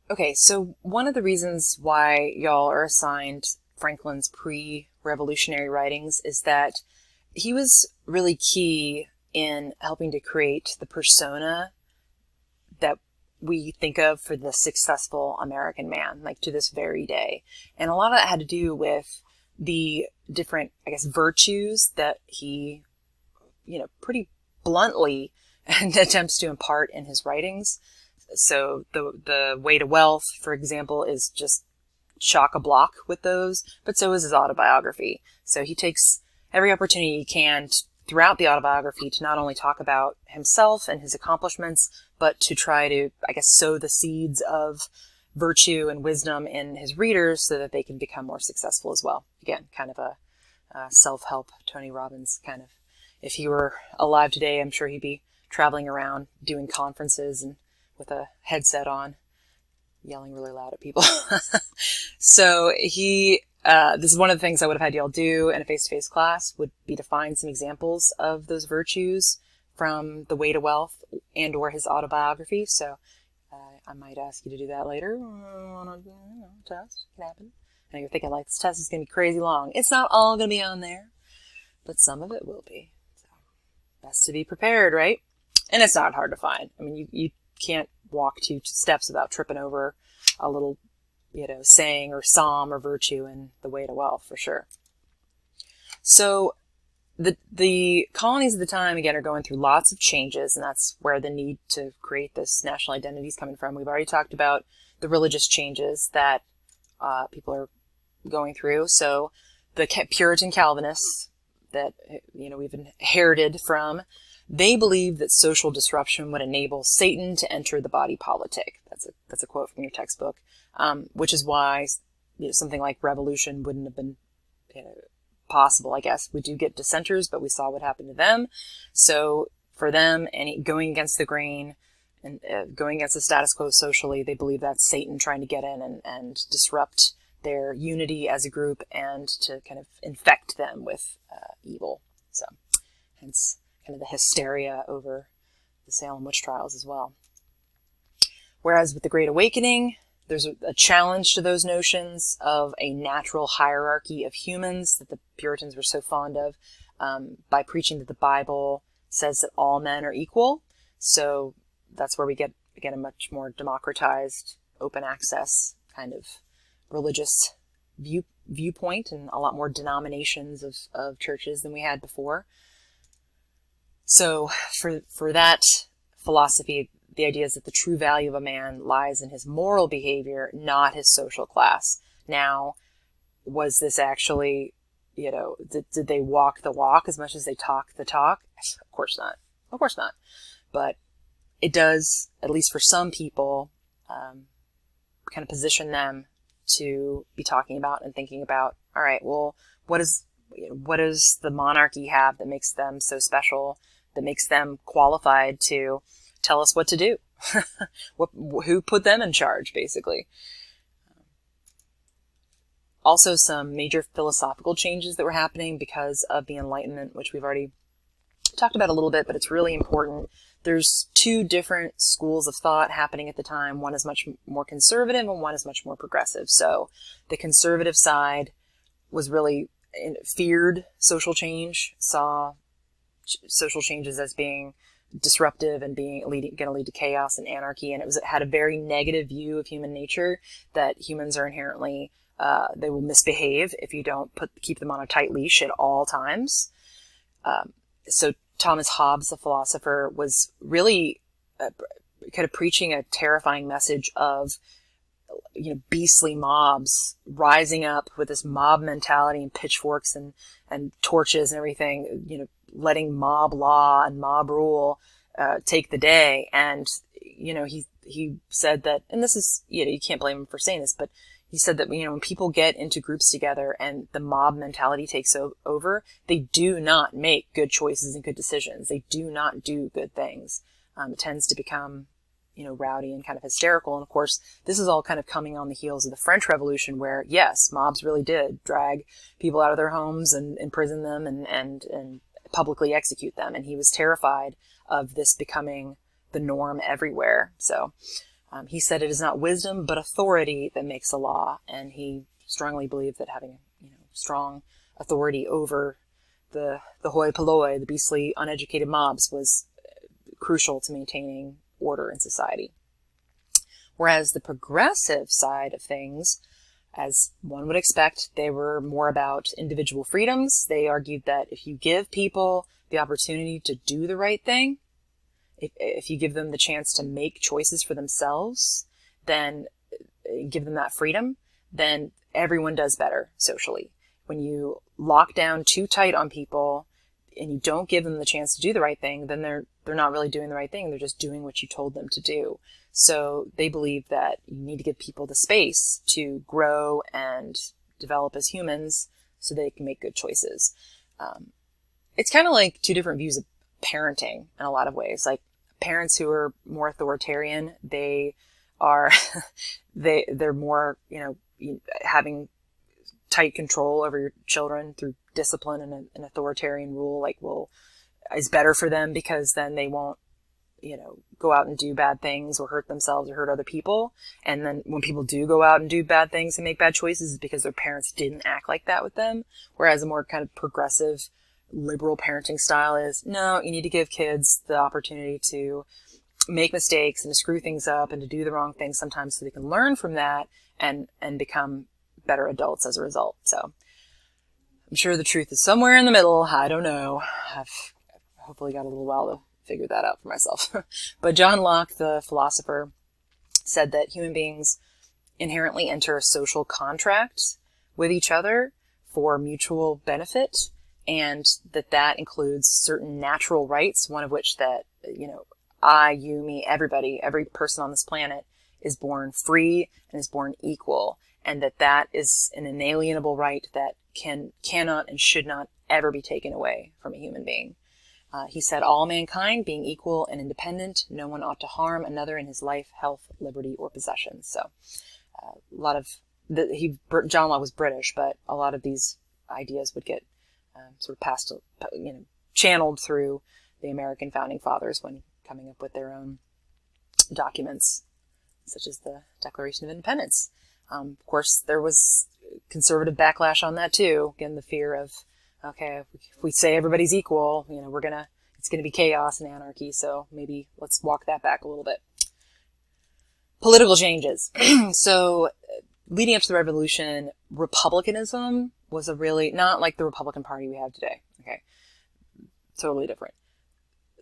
Okay, so one of the reasons why y'all are assigned Franklin's pre-revolutionary writings is that he was really key in helping to create the persona that we think of for the successful American man, like to this very day. And a lot of that had to do with the different, I guess, virtues that he, pretty bluntly attempts to impart in his writings. So the Way to Wealth, for example, is just chock a block with those, but so is his autobiography. So he takes every opportunity he can throughout the autobiography to not only talk about himself and his accomplishments, but to try to, I guess, sow the seeds of virtue and wisdom in his readers so that they can become more successful as well. Again, kind of a self-help Tony Robbins kind of. If he were alive today, I'm sure he'd be traveling around doing conferences and with a headset on, yelling really loud at people. So this is one of the things I would have had y'all do in a face-to-face class, would be to find some examples of those virtues from The Way to Wealth and or his autobiography. So I might ask you to do that later on a test. It can happen. And you're thinking, like, this test is going to be crazy long. It's not all going to be on there, but some of it will be. So best to be prepared, right? And it's not hard to find. I mean, you can't walk 2 steps without tripping over a little, saying or psalm or virtue in The Way to Wealth, for sure. So the colonies at the time, again, are going through lots of changes, and that's where the need to create this national identity is coming from. We've already talked about the religious changes that people are going through. So the Puritan Calvinists that, we've inherited from, they believe that social disruption would enable Satan to enter the body politic. That's a quote from your textbook, which is why something like revolution wouldn't have been possible, I guess. We do get dissenters, but we saw what happened to them. So for them, and going against the grain and going against the status quo socially, they believe that's Satan trying to get in and disrupt their unity as a group and to kind of infect them with evil. So hence kind of the hysteria over the Salem witch trials as well. Whereas with the Great Awakening, there's a challenge to those notions of a natural hierarchy of humans that the Puritans were so fond of, by preaching that the Bible says that all men are equal. So that's where we get, again, a much more democratized, open access kind of religious viewpoint, and a lot more denominations of churches than we had before. So for that philosophy, the idea is that the true value of a man lies in his moral behavior, not his social class. Now, was this actually, did they walk the walk as much as they talk the talk? Of course not. Of course not. But it does, at least for some people, kind of position them to be talking about and thinking about, all right, well, what does the monarchy have that makes them so special, that makes them qualified to tell us what to do? Who put them in charge, basically? Also, some major philosophical changes that were happening because of the Enlightenment, which we've already talked about a little bit, but it's really important. There's 2 different schools of thought happening at the time. One is much more conservative and one is much more progressive. So the conservative side was really feared social change, saw social changes as being disruptive and going to lead to chaos and anarchy, and it had a very negative view of human nature, that humans are inherently they will misbehave if you don't keep them on a tight leash at all times. So Thomas Hobbes, the philosopher, was really kind of preaching a terrifying message of beastly mobs rising up with this mob mentality and pitchforks and torches and everything, letting mob law and mob rule take the day. And he said that, and this is, you can't blame him for saying this, but he said that, when people get into groups together and the mob mentality takes over, they do not make good choices and good decisions. They do not do good things. It tends to become, rowdy and kind of hysterical. And of course, this is all kind of coming on the heels of the French Revolution, where, yes, mobs really did drag people out of their homes and imprison them and publicly execute them. And he was terrified of this becoming the norm everywhere. So He said it is not wisdom, but authority that makes a law. And he strongly believed that having, strong authority over the hoi polloi, the beastly, uneducated mobs, was crucial to maintaining order in society. Whereas the progressive side of things, as one would expect, they were more about individual freedoms. They argued that if you give people the opportunity to do the right thing, if you give them the chance to make choices for themselves, then give them that freedom, then everyone does better socially. When you lock down too tight on people and you don't give them the chance to do the right thing, then they're not really doing the right thing. They're just doing what you told them to do. So they believe that you need to give people the space to grow and develop as humans so they can make good choices. It's kind of like two different views of parenting in a lot of ways. Like parents who are more authoritarian, they are, they're more, having tight control over your children through discipline and an authoritarian rule, is better for them because then they won't, go out and do bad things or hurt themselves or hurt other people. And then when people do go out and do bad things and make bad choices, it's because their parents didn't act like that with them. Whereas a more kind of progressive, liberal parenting style is, no, you need to give kids the opportunity to make mistakes and to screw things up and to do the wrong things sometimes so they can learn from that and become better adults as a result. So I'm sure the truth is somewhere in the middle. I don't know. I've hopefully got a little while to figure that out for myself. But John Locke, the philosopher, said that human beings inherently enter a social contract with each other for mutual benefit, and that includes certain natural rights, one of which that, I, you, me, everybody, every person on this planet is born free and is born equal, and that is an inalienable right that cannot and should not ever be taken away from a human being. He said, all mankind being equal and independent, no one ought to harm another in his life, health, liberty, or possessions. So a lot of John Locke was British, but a lot of these ideas would get sort of passed, channeled through the American founding fathers when coming up with their own documents, such as the Declaration of Independence. Of course, there was conservative backlash on that too. Again, the fear of, okay, if we say everybody's equal, it's gonna be chaos and anarchy. So maybe let's walk that back a little bit. Political changes. So leading up to the revolution, republicanism was not like the Republican Party we have today. Okay. Totally different.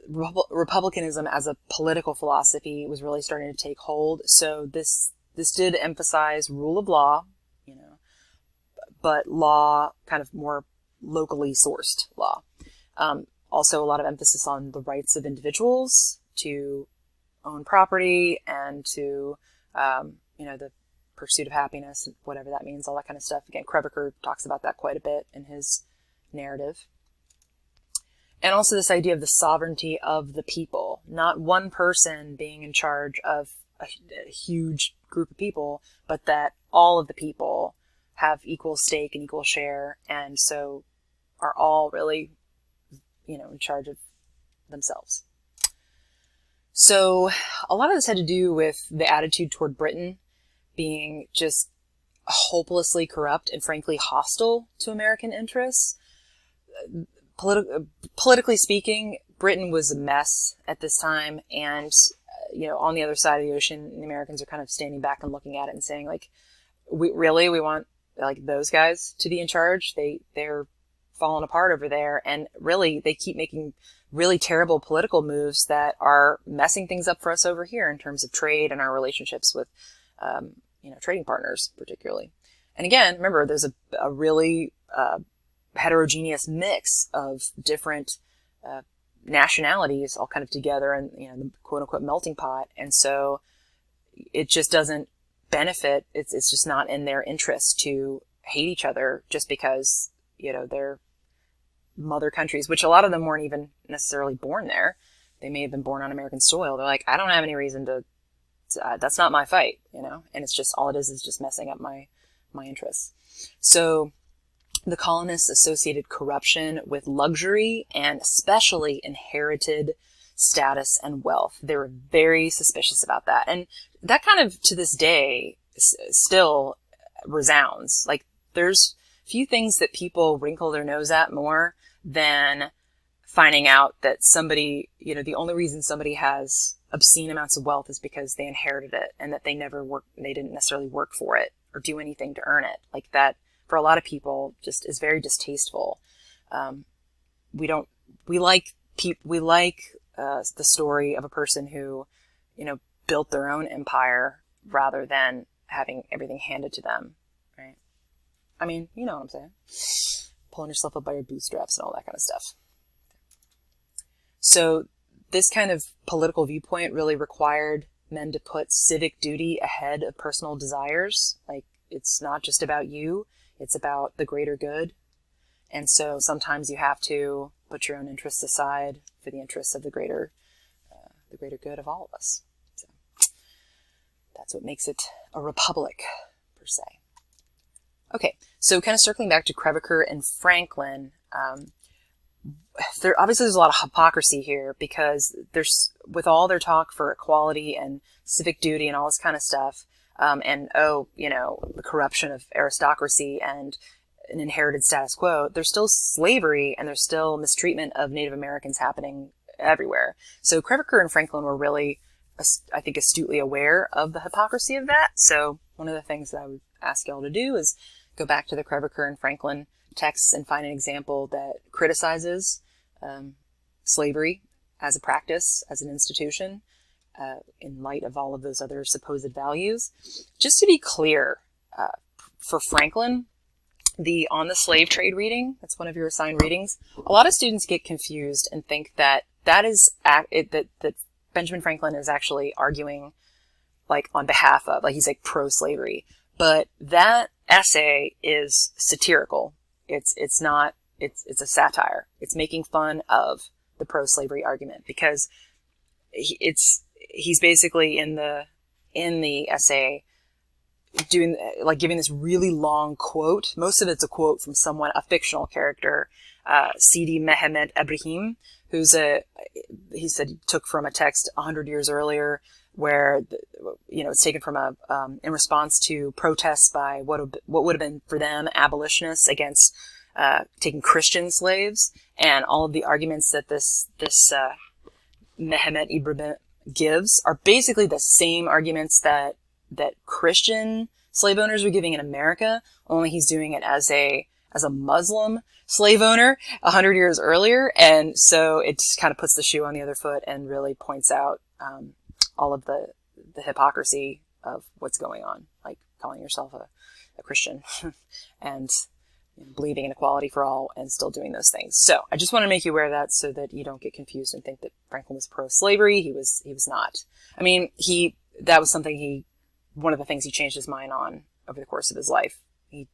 Republicanism as a political philosophy was really starting to take hold. So this did emphasize rule of law, but law kind of more locally sourced law. Also a lot of emphasis on the rights of individuals to own property and to, the pursuit of happiness, whatever that means, all that kind of stuff. Again, Kreviker talks about that quite a bit in his narrative. And also this idea of the sovereignty of the people, not one person being in charge of a huge group of people, but that all of the people have equal stake and equal share, and so are all really, in charge of themselves. So a lot of this had to do with the attitude toward Britain being just hopelessly corrupt and frankly hostile to American interests. Politically speaking, Britain was a mess at this time, and on the other side of the ocean, the Americans are kind of standing back and looking at it and saying, we want those guys to be in charge. They're falling apart over there, and really they keep making really terrible political moves that are messing things up for us over here in terms of trade and our relationships with trading partners particularly. And again, remember, there's a really heterogeneous mix of different nationalities all kind of together in the quote-unquote melting pot, and so it just doesn't benefit. It's just not in their interest to hate each other just because they're mother countries, which a lot of them weren't even necessarily born there. They may have been born on American soil. They're like, I don't have any reason to that's not my fight, and it's just all it is just messing up my interests. So the colonists associated corruption with luxury and especially inherited status and wealth. They were very suspicious about that. And that kind of, to this day, still resounds. Like, there's few things that people wrinkle their nose at more than finding out that somebody, the only reason somebody has obscene amounts of wealth is because they inherited it, and that they didn't necessarily work for it or do anything to earn it. Like, that, for a lot of people, just is very distasteful. We like the story of a person who, built their own empire rather than having everything handed to them, right? I mean, you know what I'm saying. Pulling yourself up by your bootstraps and all that kind of stuff. So this kind of political viewpoint really required men to put civic duty ahead of personal desires. Like, it's not just about you, it's about the greater good. And so sometimes you have to put your own interests aside for the interests of the greater good of all of us. So that's what makes it a republic, per se. Okay, so kind of circling back to Crèvecœur and Franklin, there's a lot of hypocrisy here, because with all their talk for equality and civic duty and all this kind of stuff, the corruption of aristocracy and an inherited status quo, there's still slavery and there's still mistreatment of Native Americans happening everywhere. So Crèvecœur and Franklin were really, I think, astutely aware of the hypocrisy of that. So one of the things that I would ask y'all to do is go back to the Crèvecœur and Franklin texts and find an example that criticizes slavery as a practice, as an institution, in light of all of those other supposed values. Just to be clear, for Franklin, the On the Slave Trade reading, that's one of your assigned readings, a lot of students get confused and think that that Benjamin Franklin is actually arguing like on behalf of, like he's like pro-slavery. But that essay is satirical. It's a satire. It's making fun of the pro-slavery argument, because he's basically in the essay giving this really long quote. Most of it's a quote from a fictional character, Sidi Mehmed Ibrahim, he said he took from a text 100 years earlier, where it's taken from in response to protests by what would have been for them abolitionists against taking Christian slaves, and all of the arguments that this Mehmed Ibrahim gives are basically the same arguments that Christian slave owners were giving in America, only he's doing it as a Muslim slave owner 100 years earlier. And so it just kind of puts the shoe on the other foot and really points out all of the hypocrisy of what's going on, like calling yourself a Christian and believing in equality for all and still doing those things. So I just want to make you aware of that so that you don't get confused and think that Franklin was pro-slavery. He was not. I mean, that was one of the things he changed his mind on over the course of his life. He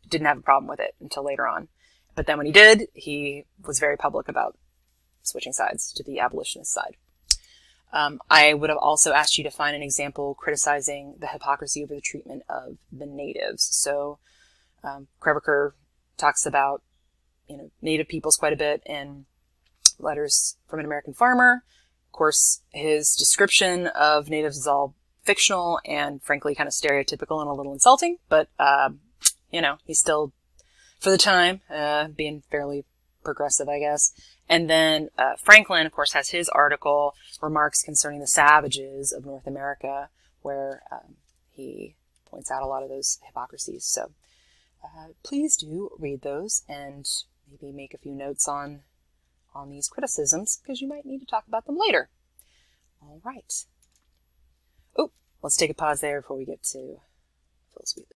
didn't have a problem with it until later on. But then when he did, he was very public about switching sides to the abolitionist side. I would have also asked you to find an example criticizing the hypocrisy over the treatment of the natives. So Crèvecœur talks about native peoples quite a bit in Letters from an American Farmer. Of course, his description of natives is all fictional and frankly kind of stereotypical and a little insulting, but he's still, for the time, being fairly progressive, I guess. And then Franklin, of course, has his article, Remarks Concerning the Savages of North America, where he points out a lot of those hypocrisies. So please do read those and maybe make a few notes on these criticisms, because you might need to talk about them later. All right. Oh, let's take a pause there before we get to Phillis Wheatley.